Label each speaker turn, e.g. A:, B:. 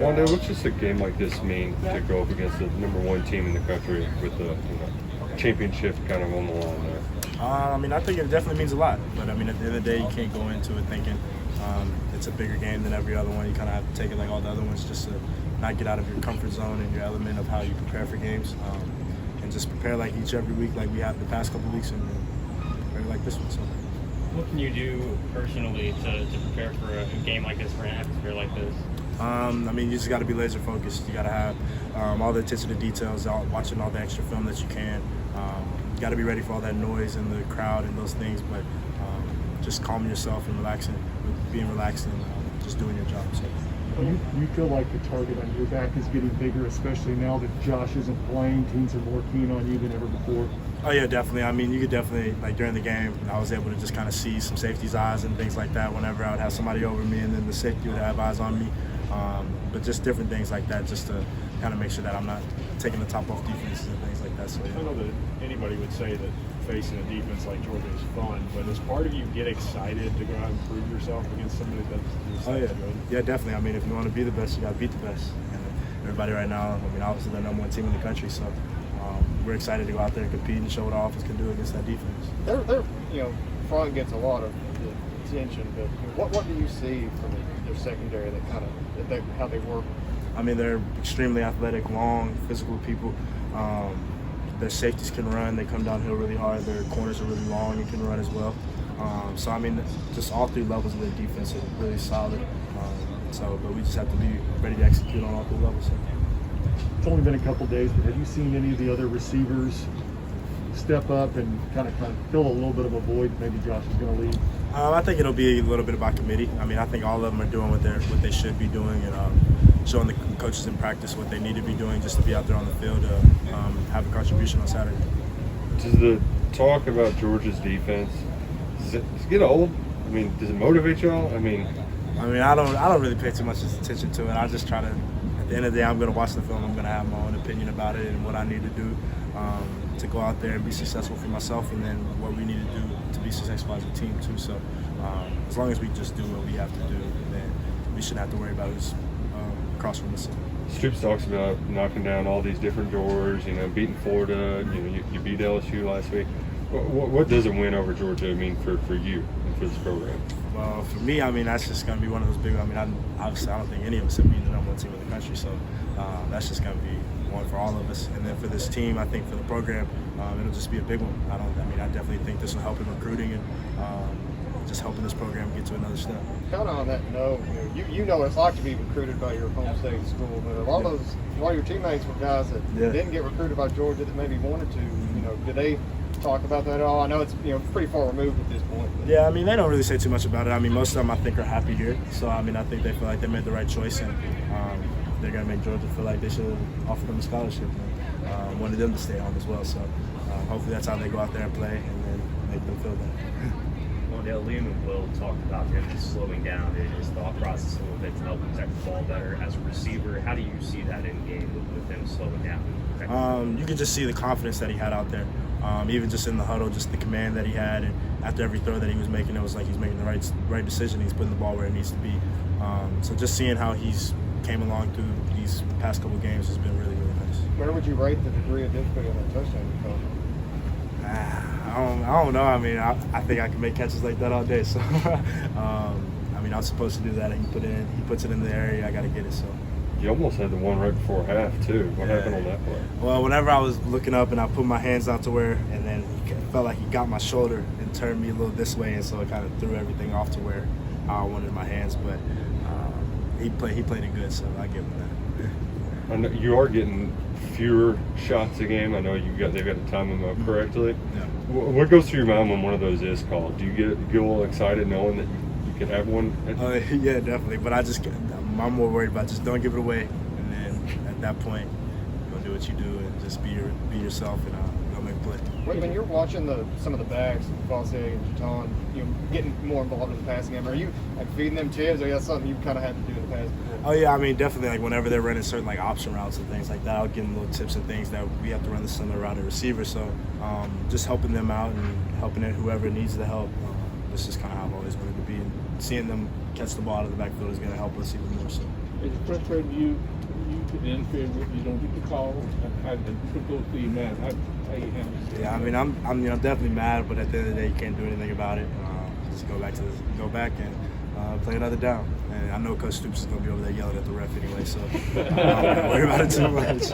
A: Wan'Dale, what's just a game like this mean to go up against the #1 team in the country with the championship kind of on the line there?
B: I mean, I think it definitely means a lot. But I mean, at the end of the day, you can't go into it thinking it's a bigger game than every other one. You kind of have to take it like all the other ones, just to not get out of your comfort zone and your element of how you prepare for games, and just prepare like every week, like we have the past couple of weeks, and prepare like this one. So.
C: What can you do personally to prepare for a game like this, for an atmosphere like this?
B: I mean, you just got to be laser focused. You got to have all the attention to details, watching all the extra film that you can. You got to be ready for all that noise and the crowd and those things, but just calming yourself and relaxing, being relaxed and just doing your job. So.
D: You feel like the target on your back is getting bigger, especially now that Josh isn't playing. Teams are more keen on you than ever before.
B: Oh yeah, definitely. I mean, you could definitely, like during the game, I was able to just kind of see some safety's eyes and things like that whenever I would have somebody over me, and then the safety would have eyes on me. But just different things like that, just to kind of make sure that I'm not taking the top off defenses and things like that. So yeah.
E: I know that anybody would say that facing a defense like Georgia is fun, but does part of you get excited to go out and prove yourself against somebody that's good?
B: Yeah, definitely. I mean, if you want to be the best, you got to beat the best. And everybody right now, I mean, obviously the #1 team in the country, so we're excited to go out there and compete and show what our offense can do against that defense.
F: Their front gets a lot of attention, but what do you see from their secondary that kind of how they work?
B: I mean, they're extremely athletic, long, physical people. Their safeties can run. They come downhill really hard. Their corners are really long and can run as well. So, I mean, just all three levels of their defense are really solid. But we just have to be ready to execute on all three levels. So.
D: It's only been a couple days, but have you seen any of the other receivers step up and kind of fill a little bit of a void maybe Josh is going to leave?
B: I think it'll be a little bit about committee. I mean, I think all of them are doing what they should be doing, and showing the coaches in practice what they need to be doing just to be out there on the field to have a contribution on Saturday.
A: Does the talk about Georgia's defense, does it get old? I mean, does it motivate y'all? I mean,
B: I don't really pay too much attention to it. I just try to. At the end of the day, I'm going to watch the film. I'm going to have my own opinion about it and what I need to do to go out there and be successful for myself, and then what we need to do to be successful as a team too. So as long as we just do what we have to do, then we shouldn't have to worry about who's across from us.
A: Stoops talks about knocking down all these different doors, beating Florida, you beat LSU last week. What does a win over Georgia mean for you and for this program?
B: Well, for me, I mean, that's just going to be one of those big, obviously I don't think any of us have been the #1 team in the country, so that's just going to be one for all of us. And then for this team, I think for the program, it'll just be a big one. I definitely think this will help in recruiting and just helping this program get to another step.
F: Kind of on that note, you know what it's like to be recruited by your home state school, but a lot of your teammates were guys that didn't get recruited by Georgia that maybe wanted to. Did they talk about that at all? I know it's pretty far removed at this point. But.
B: Yeah, I mean, they don't really say too much about it. I mean, most of them I think are happy here. So I mean, I think they feel like they made the right choice, and they're going to make Georgia feel like they should have offered them a scholarship and wanted them to stay home as well. So hopefully that's how they go out there and play, and then make them feel that.
G: Wan'Dale, Liam and Will talked about him just slowing down in his thought process a little bit to help protect the ball better. As a receiver, how do you see that in game with him slowing down?
B: You could just see the confidence that he had out there. Even just in the huddle, just the command that he had, and after every throw that he was making, it was like he's making the right decision. He's putting the ball where it needs to be. So just seeing how he's came along through these past couple games has been really, really nice.
F: Where would you rate the degree of difficulty on that touchdown you caught?
B: I don't know. I mean, I think I can make catches like that all day. So, I mean, I'm supposed to do that. He puts it in the area. I got to get it. So.
A: You almost had the one right before half too. What happened on that play?
B: Well, whenever I was looking up and I put my hands out to where, and then he felt like he got my shoulder and turned me a little this way, and so it kind of threw everything off to where I wanted my hands. But he played it good, so I give him that.
A: I know you are getting fewer shots a game. I know they've got to time them up correctly.
B: Yeah.
A: What goes through your mind when one of those is called? Do you get a little excited knowing that you could have one?
B: Yeah, definitely. But I'm more worried about just don't give it away, and then at that point, go do what you do and just be yourself, and go make a play.
F: When you're watching some of the backs, Fosse and Jaton, getting more involved in the passing game, are you feeding them tips, or is that something you've kind of had to do in the past before?
B: Oh yeah, I mean definitely. Like whenever they're running certain like option routes and things like that, I'll give them little tips and things that we have to run the similar route to receiver. So just helping them out and helping whoever needs the help. This is kind of how I've always wanted to be, and seeing them catch the ball out of the backfield is going to help us even more so.
H: Is it frustrating you get interfere with, you don't get the call, and put those through your mind? How you handle it?
B: Yeah, I mean, I'm definitely mad, but at the end of the day, you can't do anything about it. Just go back and play another down. And I know Coach Stoops is gonna be over there yelling at the ref anyway, so I don't worry about it too much.